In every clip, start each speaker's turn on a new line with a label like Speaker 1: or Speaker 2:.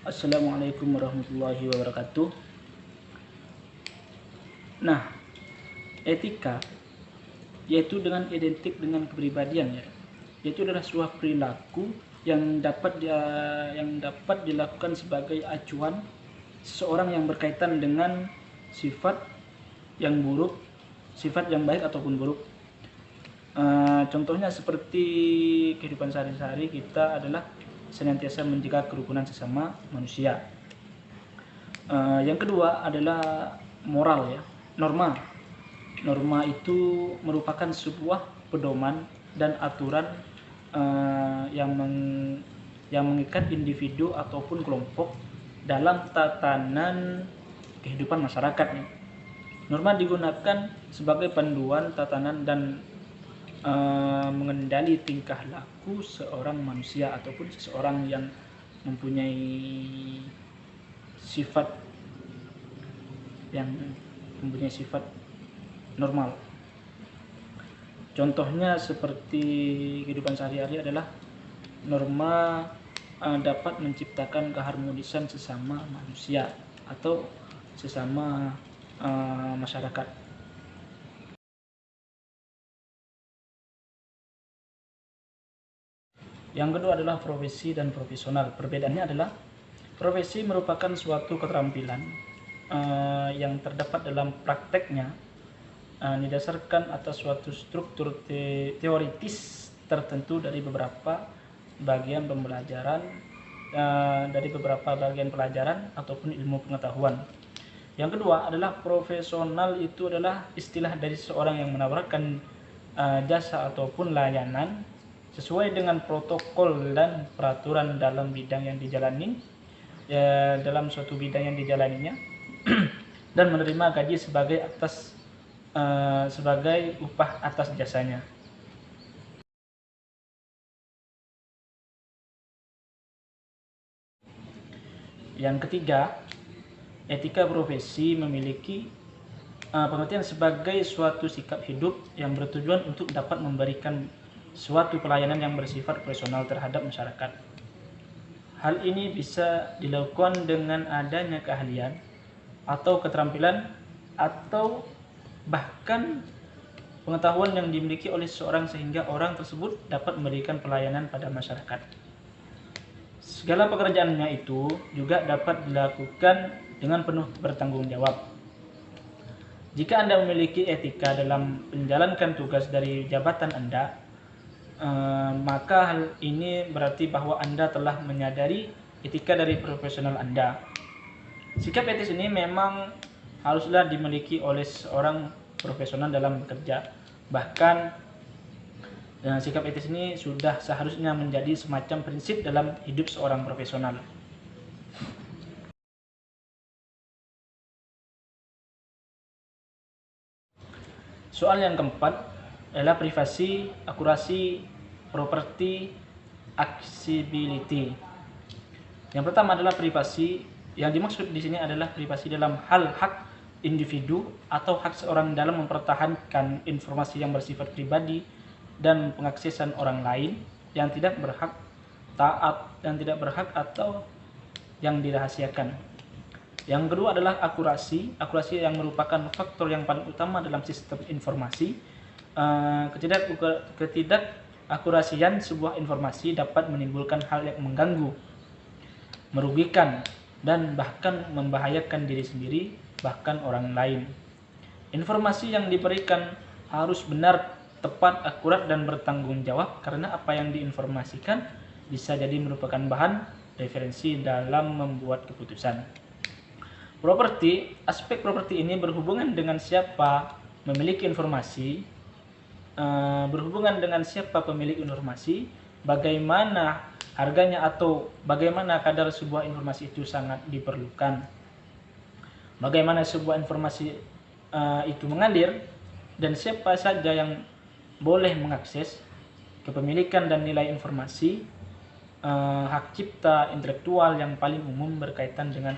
Speaker 1: Assalamualaikum warahmatullahi wabarakatuh. Nah, etika yaitu dengan identik dengan kepribadian ya. Yaitu adalah sebuah perilaku yang dapat dilakukan sebagai acuan seseorang yang berkaitan dengan sifat yang buruk, sifat yang baik ataupun buruk. Contohnya seperti kehidupan sehari-hari kita adalah senantiasa menjaga kerukunan sesama manusia. Yang kedua adalah moral ya, norma. Norma itu merupakan sebuah pedoman dan aturan yang mengikat individu ataupun kelompok dalam tatanan kehidupan masyarakat. Norma digunakan sebagai panduan tatanan dan mengendali tingkah laku seorang manusia ataupun seseorang yang mempunyai sifat normal. Contohnya seperti kehidupan sehari-hari adalah norma dapat menciptakan keharmonisan sesama manusia atau sesama masyarakat. Yang kedua adalah profesi dan profesional. Perbedaannya adalah profesi merupakan suatu keterampilan yang terdapat dalam prakteknya didasarkan atas suatu struktur teoritis tertentu dari beberapa bagian pembelajaran ataupun ilmu pengetahuan. Yang kedua adalah profesional, itu adalah istilah dari seorang yang menawarkan jasa ataupun layanan sesuai dengan protokol dan peraturan dalam bidang yang dijalani dalam suatu bidang yang dijalaninya dan menerima gaji sebagai upah atas jasanya. Yang ketiga, etika profesi memiliki pengertian sebagai suatu sikap hidup yang bertujuan untuk dapat memberikan suatu pelayanan yang bersifat profesional terhadap masyarakat. Hal ini bisa dilakukan dengan adanya keahlian atau keterampilan atau bahkan pengetahuan yang dimiliki oleh seseorang sehingga orang tersebut dapat memberikan pelayanan pada masyarakat. Segala pekerjaannya itu juga dapat dilakukan dengan penuh bertanggung jawab. Jika Anda memiliki etika dalam menjalankan tugas dari jabatan Anda, maka hal ini berarti bahwa Anda telah menyadari etika dari profesional Anda. Sikap etis ini memang haruslah dimiliki oleh seorang profesional dalam bekerja. Bahkan sikap etis ini sudah seharusnya menjadi semacam prinsip dalam hidup seorang profesional. Soal yang keempat adalah privasi, akurasi, properti, accessibility. Yang pertama adalah privasi. Yang dimaksud di sini adalah privasi dalam hal hak individu atau hak seorang dalam mempertahankan informasi yang bersifat pribadi dan pengaksesan orang lain yang tidak berhak atau yang dirahasiakan. Yang kedua adalah akurasi. Akurasi yang merupakan faktor yang paling utama dalam sistem informasi. Ketidakakurasian sebuah informasi dapat menimbulkan hal yang mengganggu, merugikan, dan bahkan membahayakan diri sendiri, bahkan orang lain. Informasi yang diberikan harus benar, tepat, akurat, dan bertanggung jawab karena apa yang diinformasikan bisa jadi merupakan bahan referensi dalam membuat keputusan. Properti, aspek properti ini berhubungan dengan siapa memiliki informasi, pemilik informasi, bagaimana harganya atau bagaimana kadar sebuah informasi itu sangat diperlukan, bagaimana sebuah informasi itu mengalir, dan siapa saja yang boleh mengakses kepemilikan dan nilai informasi, hak cipta intelektual yang paling umum berkaitan dengan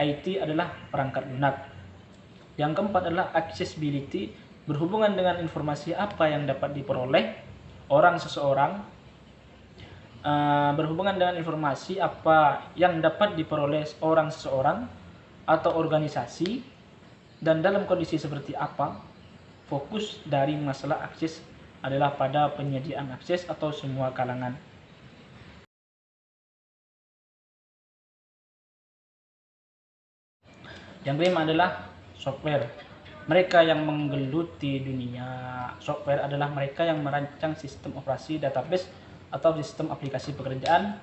Speaker 1: IT adalah perangkat lunak. Yang keempat adalah accessibility, berhubungan dengan informasi apa yang dapat diperoleh seseorang berhubungan dengan informasi apa yang dapat diperoleh seseorang atau organisasi, dan dalam kondisi seperti apa. Fokus dari masalah akses adalah pada penyediaan akses atau semua kalangan. Yang kelima adalah software. Mereka yang menggeluti dunia software adalah mereka yang merancang sistem operasi database atau sistem aplikasi pekerjaan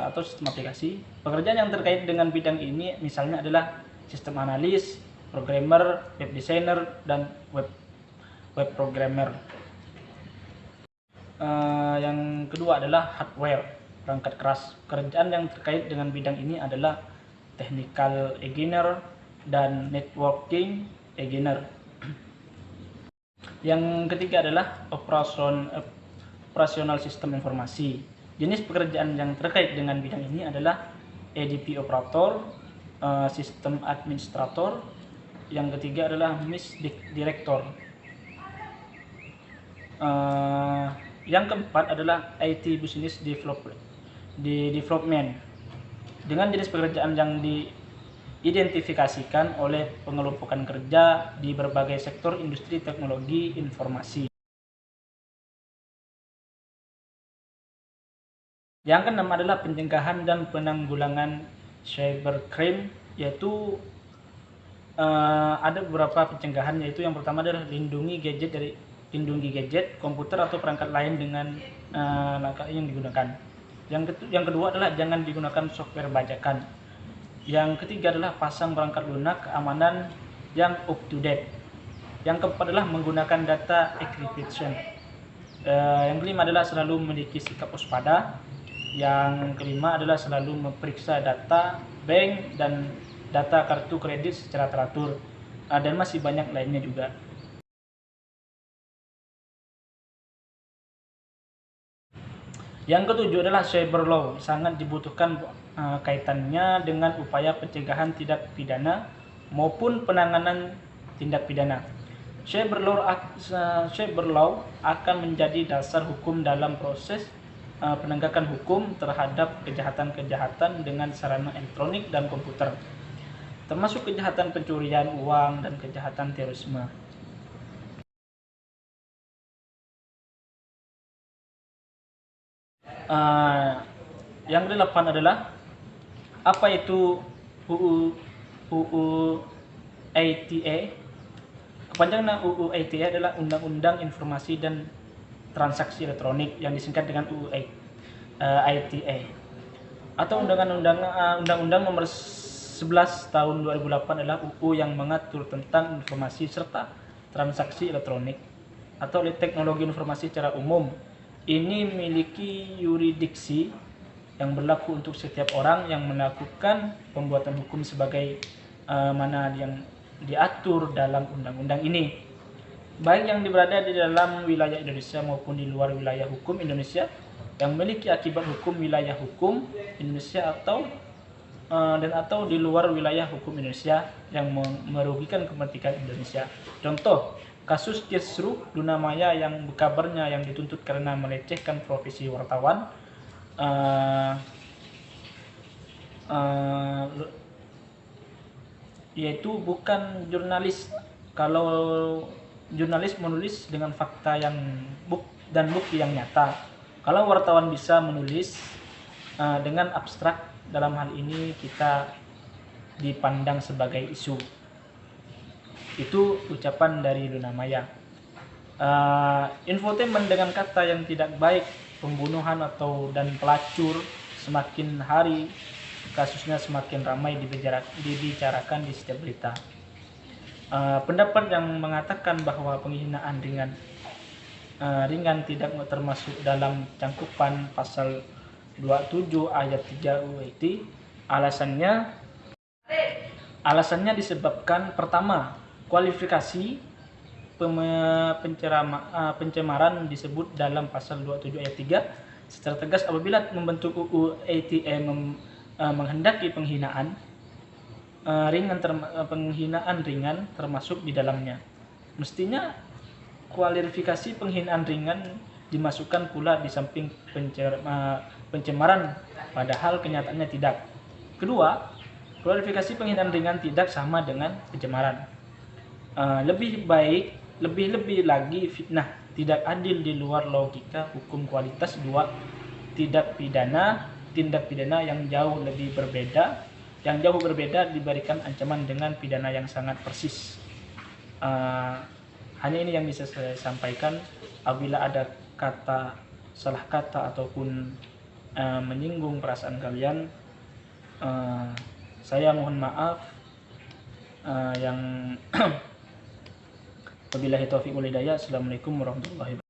Speaker 1: atau sistem aplikasi. Pekerjaan yang terkait dengan bidang ini misalnya adalah sistem analis, programmer, web designer, dan web programmer. Yang kedua adalah hardware, perangkat keras. Pekerjaan yang terkait dengan bidang ini adalah technical engineer dan networking engineer. Yang ketiga adalah operasional sistem informasi. Jenis pekerjaan yang terkait dengan bidang ini adalah ADP operator, sistem administrator. Yang ketiga adalah MIS director. Yang keempat adalah IT business development. Dengan jenis pekerjaan yang diidentifikasikan oleh pengelompokan kerja di berbagai sektor industri teknologi informasi. Yang keenam adalah pencegahan dan penanggulangan cybercrime, yaitu ada beberapa pencegahan, yaitu yang pertama adalah lindungi gadget, komputer atau perangkat lain dengan langkah yang digunakan. Yang kedua adalah jangan digunakan software bajakan. Yang ketiga adalah pasang perangkat lunak keamanan yang up to date. Yang keempat adalah menggunakan data encryption. Yang kelima adalah selalu memiliki sikap waspada. Yang kelima adalah selalu memeriksa data bank dan data kartu kredit secara teratur, dan masih banyak lainnya juga. Yang ketujuh adalah cyber law, sangat dibutuhkan kaitannya dengan upaya pencegahan tindak pidana maupun penanganan tindak pidana. Cyber law akan menjadi dasar hukum dalam proses penegakan hukum terhadap kejahatan-kejahatan dengan sarana elektronik dan komputer, termasuk kejahatan pencurian uang dan kejahatan terorisme. Yang ke-8 adalah apa itu UU ITE. Kepanjangan UU ITE adalah Undang-Undang Informasi dan Transaksi Elektronik, yang disingkat dengan UU ITE, atau Undang-Undang Nomor 11 Tahun 2008 adalah UU yang mengatur tentang informasi serta transaksi elektronik atau teknologi informasi secara umum. Ini memiliki yurisdiksi yang berlaku untuk setiap orang yang melakukan pembuatan hukum sebagai mana yang diatur dalam undang-undang ini, baik yang berada di dalam wilayah Indonesia maupun di luar wilayah hukum Indonesia, yang memiliki akibat hukum wilayah hukum Indonesia atau di luar wilayah hukum Indonesia yang merugikan kemerdekaan Indonesia. Contoh kasus Kisruh Luna Maya yang kabarnya yang dituntut karena melecehkan profesi wartawan, yaitu bukan jurnalis. Kalau jurnalis menulis dengan fakta dan bukti yang nyata. Kalau wartawan bisa menulis dengan abstrak, dalam hal ini kita dipandang sebagai isu. Itu ucapan dari Luna Maya. Infotainment dengan kata yang tidak baik, pembunuhan dan pelacur, semakin hari kasusnya semakin ramai dibicarakan di setiap berita. Pendapat yang mengatakan bahwa penghinaan ringan tidak termasuk dalam cangkupan pasal 27 ayat 3 UU ITE. Alasannya disebabkan pertama, kualifikasi pencemaran disebut dalam pasal 27 ayat 3 secara tegas apabila membentuk UU ITE menghendaki penghinaan ringan termasuk di dalamnya. Mestinya kualifikasi penghinaan ringan dimasukkan pula di samping pencemaran, padahal kenyataannya tidak. Kedua, kualifikasi penghinaan ringan tidak sama dengan pencemaran. Lebih lagi fitnah, tidak adil di luar logika hukum kualitas. Dua, tindak pidana yang jauh berbeda diberikan ancaman dengan pidana yang sangat persis. Hanya ini yang bisa saya sampaikan. Apabila ada salah kata ataupun menyinggung perasaan kalian, saya mohon maaf. Yang wabillahi taufiq wal hidayah. Assalamualaikum warahmatullahi wabarakatuh.